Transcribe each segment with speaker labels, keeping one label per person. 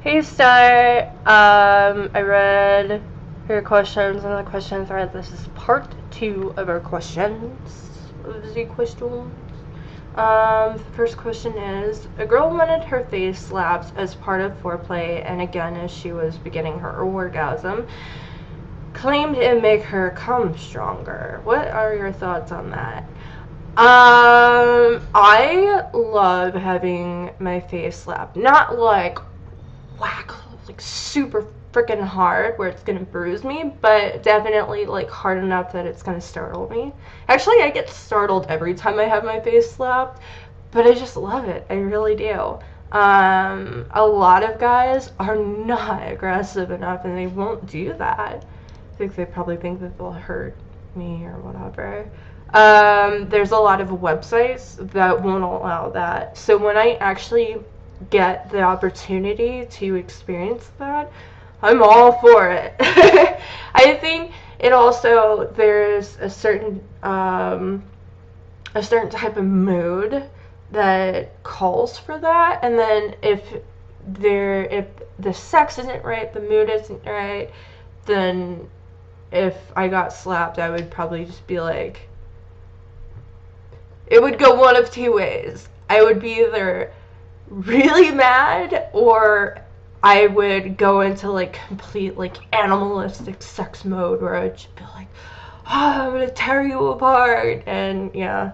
Speaker 1: Hey Star, I read your questions and the questions are this is part 2 of our questions of the questions. The first question is, a girl wanted her face slapped as part of foreplay and again as she was beginning her orgasm, claimed it make her come stronger. What are your thoughts on that? I love having my face slapped. Not like whack, like super freaking hard where it's gonna bruise me, but definitely like hard enough that it's gonna startle me. Actually, I get startled every time I have my face slapped, but I just love it. I really do. A lot of guys are not aggressive enough and they won't do that. I think they probably think that they'll hurt me or whatever. There's a lot of websites that won't allow that. So when I actually get the opportunity to experience that, I'm all for it. I think it also there's a certain type of mood that calls for that, and then if the sex isn't right, the mood isn't right, then if I got slapped, I would probably just be like, it would go one of two ways. I would be either really mad or I would go into like complete like animalistic sex mode where I'd just be like, oh, I'm gonna tear you apart. And yeah,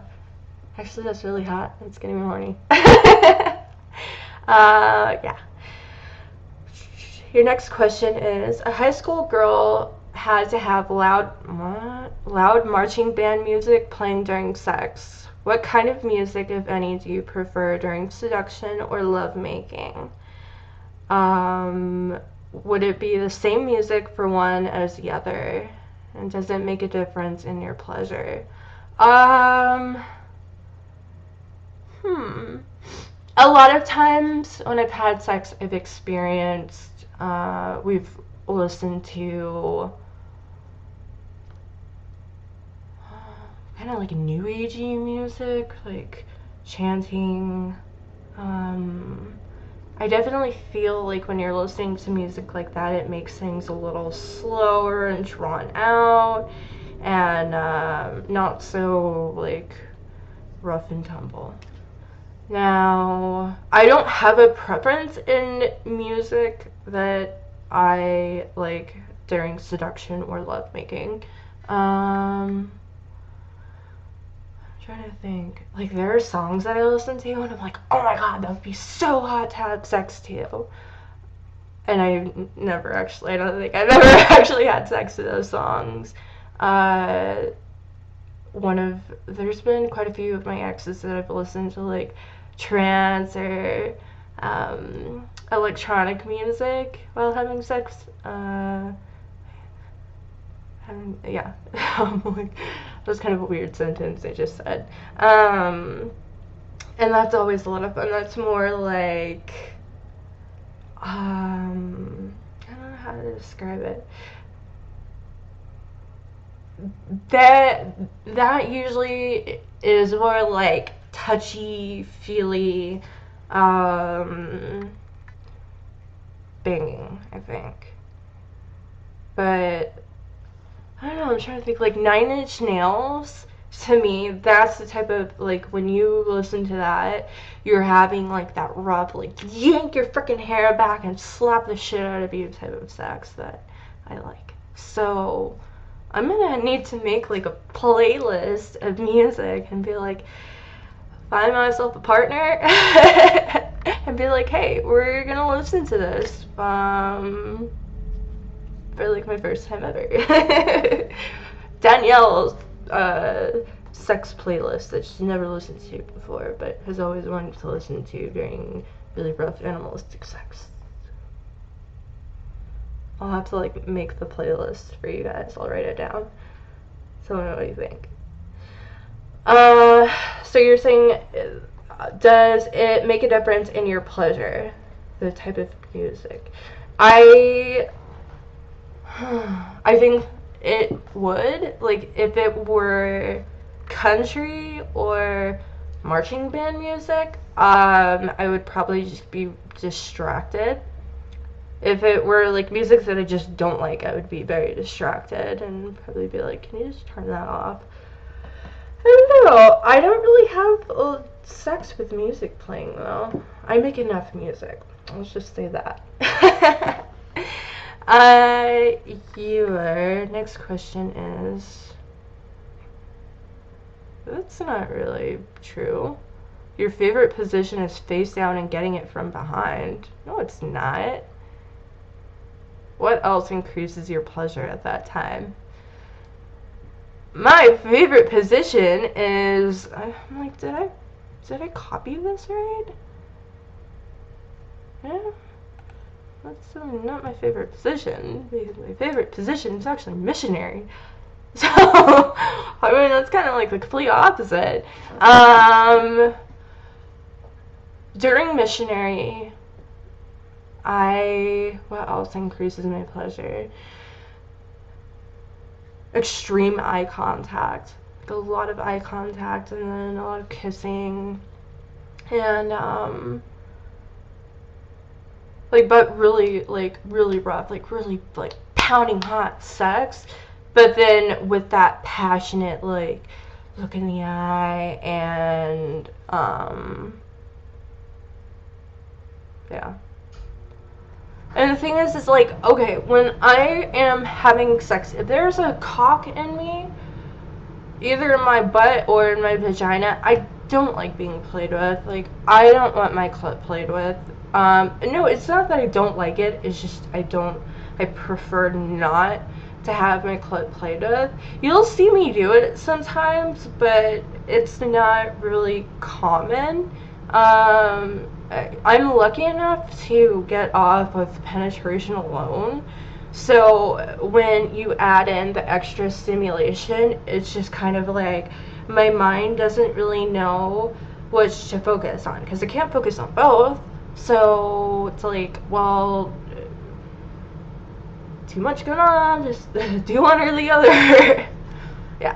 Speaker 1: actually that's really hot. It's getting me horny. Yeah. Your next question is, a high school girl had to have loud marching band music playing during sex. What kind of music, if any, do you prefer during seduction or lovemaking? Would it be the same music for one as the other? And does it make a difference in your pleasure? Um, hmm. A lot of times when I've had sex, I've experienced, we've listened to kind of like new agey music, like chanting. I definitely feel like when you're listening to music like that, it makes things a little slower and drawn out, and not so like rough and tumble. Now, I don't have a preference in music that I like during seduction or lovemaking. Trying to think. Like, there are songs that I listen to, and I'm like, oh my god, that would be so hot to have sex to. And I don't think I've ever actually had sex to those songs. Uh, there's been quite a few of my exes that I've listened to, like, trance or electronic music while having sex. Yeah, like, that was kind of a weird sentence I just said. And that's always a lot of fun. That's more like, I don't know how to describe it. That usually is more like touchy feely banging, I think. But I don't know, I'm trying to think, like, Nine Inch Nails, to me, that's the type of, like, when you listen to that, you're having, like, that rough, like, yank your freaking hair back and slap the shit out of you type of sex that I like. So, I'm gonna need to make, like, a playlist of music and be like, find myself a partner and be like, hey, we're gonna listen to this. For like my first time ever. Danielle's sex playlist that she's never listened to before, but has always wanted to listen to during really rough animalistic sex. I'll have to like make the playlist for you guys. I'll write it down. So I know what you think. So you're saying, does it make a difference in your pleasure? The type of music. I think it would. Like, if it were country or marching band music, I would probably just be distracted. If it were like music that I just don't like, I would be very distracted and probably be like, can you just turn that off? I don't know. I don't really have sex with music playing though. I make enough music. Let's just say that. Your next question is. That's not really true. Your favorite position is face down and getting it from behind. No, it's not. What else increases your pleasure at that time? My favorite position is. I'm like, did I copy this right? Yeah. That's not my favorite position. My favorite position is actually missionary. So, I mean, that's kind of like the complete opposite. During missionary, what else increases my pleasure? Extreme eye contact. Like a lot of eye contact and then a lot of kissing. And, but really rough, really, pounding hot sex. But then with that passionate, look in the eye and, yeah. And the thing is okay, when I am having sex, if there's a cock in me, either in my butt or in my vagina, I don't like being played with. I don't want my clit played with. No, it's not that I don't like it, it's just I prefer not to have my clit played with. You'll see me do it sometimes, but it's not really common. I'm lucky enough to get off with penetration alone. So when you add in the extra stimulation, it's just kind of like my mind doesn't really know which to focus on because I can't focus on both. So it's like, well, too much going on, just do one or the other. Yeah.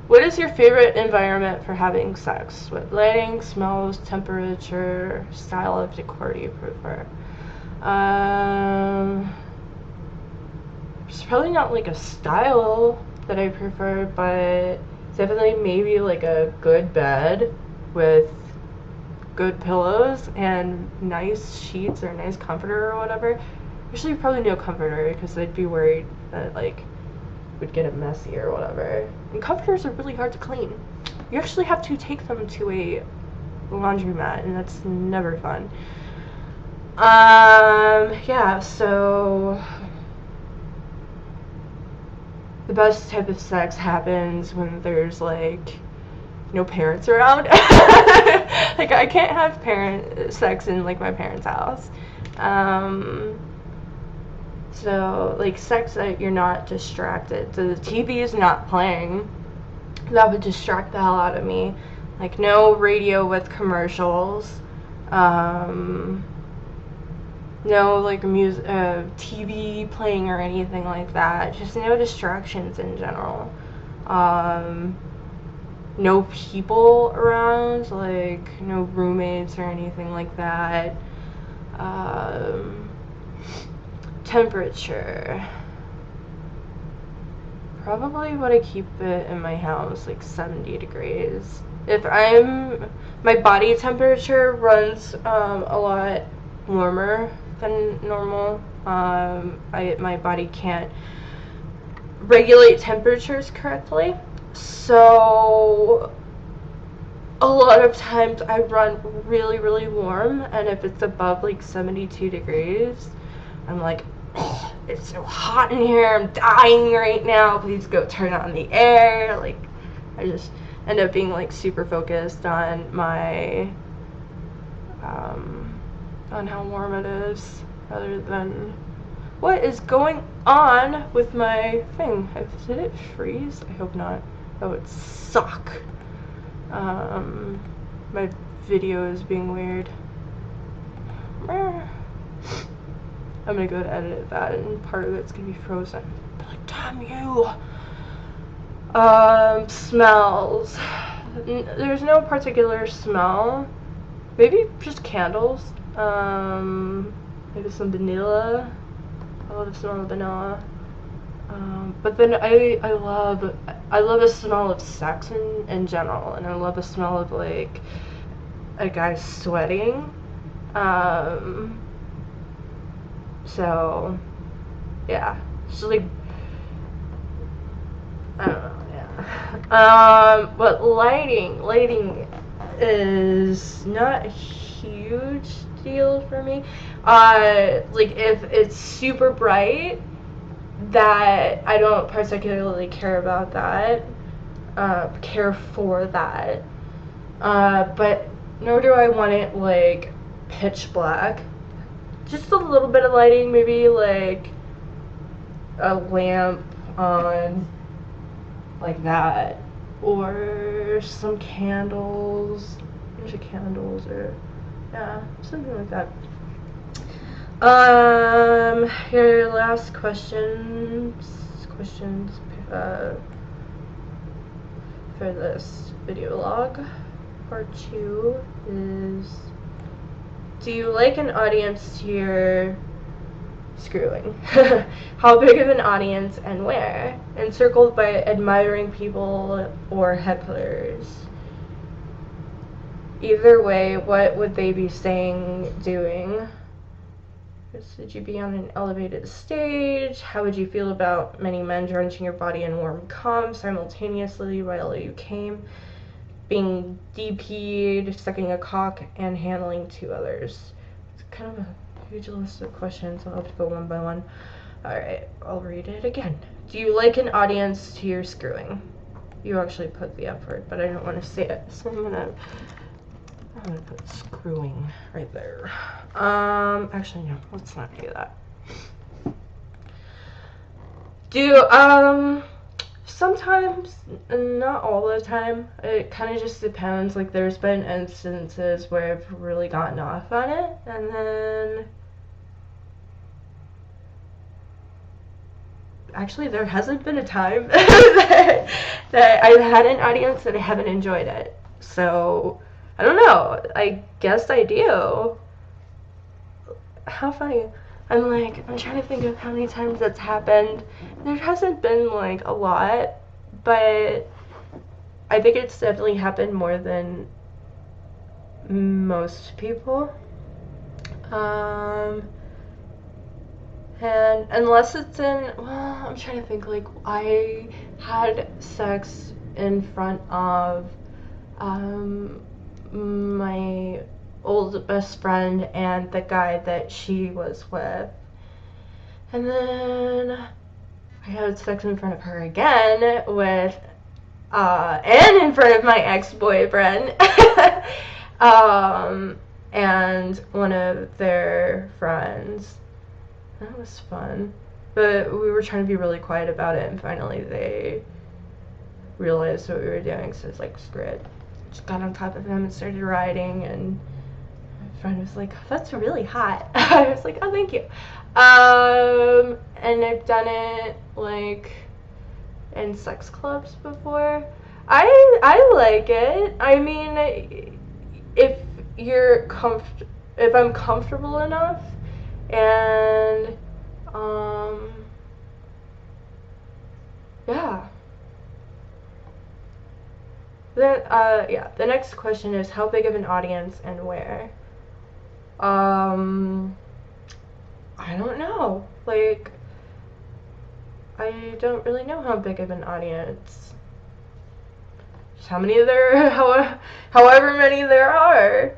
Speaker 1: What is your favorite environment for having sex? What lighting, smells, temperature, style of decor do you prefer? It's probably not a style that I prefer, but definitely maybe a good bed with good pillows and nice sheets or a nice comforter or whatever. Actually, probably no comforter because I'd be worried that would get it messy or whatever. And comforters are really hard to clean. You actually have to take them to a laundromat, and that's never fun. Yeah, so the best type of sex happens when there's no parents around. I can't have sex in my parents' house. So sex that you're not distracted. So the TV is not playing. That would distract the hell out of me. No radio with commercials. No music, TV playing or anything like that. Just no distractions in general. No people around, no roommates or anything like that. Temperature. Probably want to keep it in my house 70 degrees. My body temperature runs a lot warmer than normal. My body can't regulate temperatures correctly. So a lot of times I run really, really warm, and if it's above 72 degrees, I'm like, oh, it's so hot in here, I'm dying right now, please go turn on the air. I just end up being super focused on my on how warm it is rather than what is going on with my thing. Did it freeze? I hope not. That would suck. My video is being weird. I'm gonna go to edit that, and part of it's gonna be frozen. Damn you! Smells. there's no particular smell. Maybe just candles. Maybe some vanilla. I love the smell of vanilla. But then I love the smell of sex in general, and I love the smell of like a guy sweating. So yeah, it's like I don't know, yeah. But lighting is not a huge deal for me. Like if it's super bright, that I don't particularly care about that, care for that. But nor do I want it like pitch black. Just a little bit of lighting, maybe like a lamp on like that, or some candles, a bunch of candles, or yeah, something like that. Your last questions for this video log, part 2 is: do you like an audience to your screwing? How big of an audience and where? Encircled by admiring people or hecklers? Either way, what would they be saying, doing? Would you be on an elevated stage? How would you feel about many men drenching your body in warm cum simultaneously while you came? Being DP'd, sucking a cock, and handling 2 others. It's kind of a huge list of questions. I'll have to go one by one. Alright, I'll read it again. Do you like an audience to your screwing? You actually put the F word, but I don't want to say it, so I'm gonna put screwing right there. Actually no, let's not do that. Sometimes, not all the time. It kind of just depends. Like there's been instances where I've really gotten off on it, and then actually there hasn't been a time that I've had an audience that I haven't enjoyed it. So I don't know. I guess I do. How funny. I'm trying to think of how many times that's happened. There hasn't been like a lot, but I think it's definitely happened more than most people. And unless it's I'm trying to think, like I had sex in front of my old best friend and the guy that she was with, and then I had sex in front of her again with and in front of my ex-boyfriend and one of their friends. That was fun, but we were trying to be really quiet about it, and finally they realized what we were doing, so it's like, screw it. Just got on top of him and started riding, and my friend was like, that's really hot. I was like, oh, thank you. And I've done it like in sex clubs before. I like it. I mean, if I'm comfortable enough, and yeah. Then the next question is, how big of an audience and where? I don't know. Like, I don't really know how big of an audience. Just how many there, however many there are.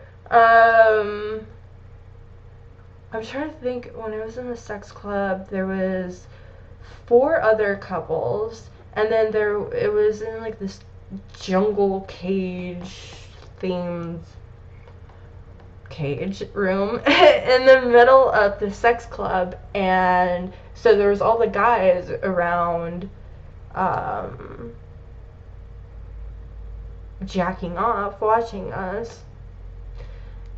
Speaker 1: I'm trying to think. When I was in the sex club, there was 4 other couples, and then it was in like this jungle cage themed cage room in the middle of the sex club, and so there was all the guys around jacking off, watching us,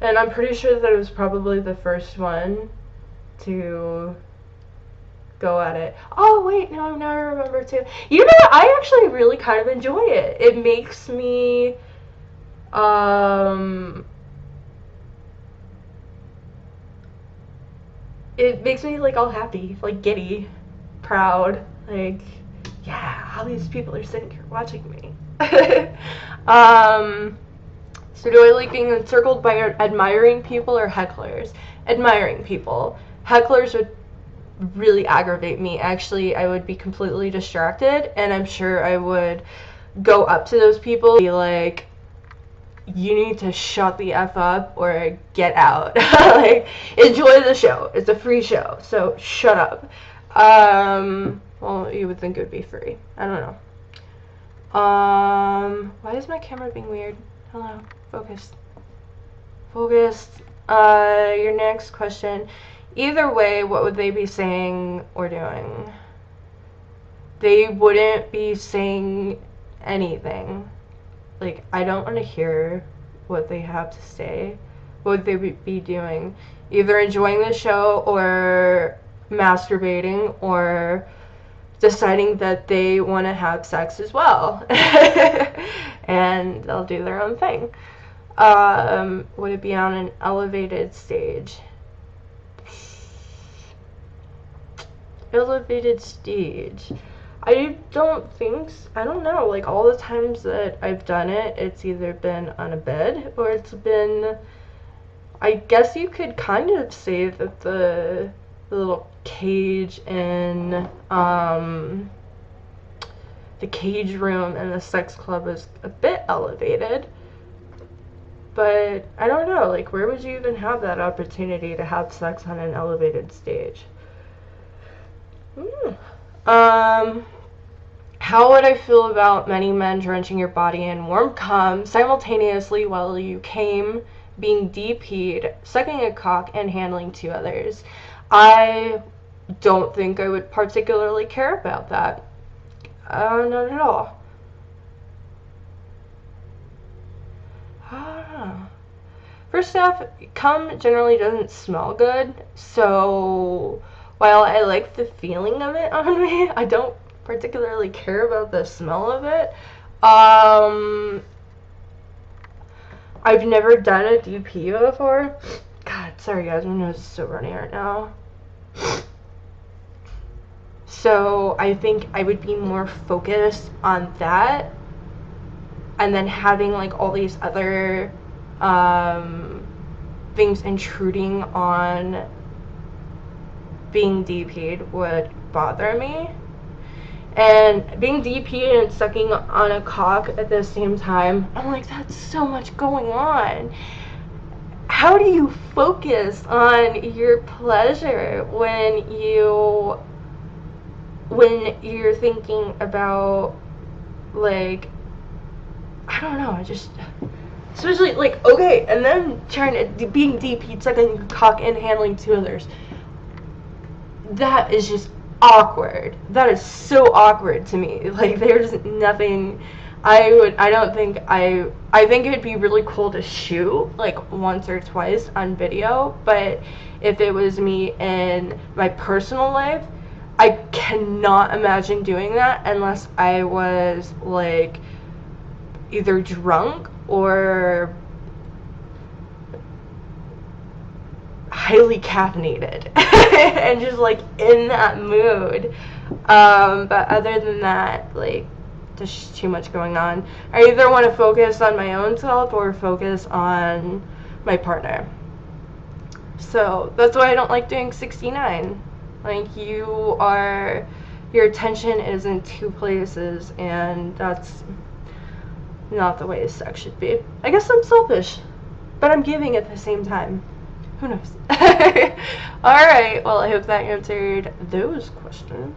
Speaker 1: and I'm pretty sure that it was probably the first one to go at it. Oh wait, no, now I remember too. You know, I actually really kind of enjoy it. It makes me like all happy, like giddy, proud, like yeah, all these people are sitting here watching me. So do I like being encircled by admiring people or hecklers? Admiring people. Hecklers would really aggravate me. Actually, I would be completely distracted, and I'm sure I would go up to those people and be like, you need to shut the F up or get out. Like, enjoy the show. It's a free show, so shut up. Well, you would think it would be free. I don't know. Why is my camera being weird? Hello, focus. Focus. Your next question. Either way, what would they be saying or doing? They wouldn't be saying anything. Like, I don't want to hear what they have to say. What would they be doing? Either enjoying the show or masturbating or deciding that they want to have sex as well. And they'll do their own thing. Would it be on an elevated stage? Elevated stage. I don't think I don't know. Like, all the times that I've done it, it's either been on a bed or it's been, I guess you could kind of say that the little cage in the cage room in the sex club is a bit elevated. But I don't know, like, where would you even have that opportunity to have sex on an elevated stage? How would I feel about many men drenching your body in warm cum simultaneously while you came, being DP'd, sucking a cock, and handling two others? I don't think I would particularly care about that. Not at all. First off, cum generally doesn't smell good, so while I like the feeling of it on me, I don't particularly care about the smell of it. I've never done a DP before. God, sorry guys, my nose is so runny right now. So I think I would be more focused on that, and then having like all these other things intruding on being DP'd would bother me. And being DP'd and sucking on a cock at the same time, I'm like, that's so much going on. How do you focus on your pleasure when you're thinking about, like, I don't know, just especially like, okay, and then being DP'd, sucking a cock, and handling two others. That is just awkward. That is so awkward to me. Like, there's nothing. I think it'd be really cool to shoot like once or twice on video, but if it was me in my personal life, I cannot imagine doing that unless I was like either drunk or highly caffeinated and just like in that mood. But other than that, like, there's just too much going on. I either want to focus on my own self or focus on my partner. So that's why I don't like doing 69. Like, your attention is in two places, and that's not the way sex should be. I guess I'm selfish, but I'm giving at the same time. Who knows? Alright, well, I hope that answered those questions.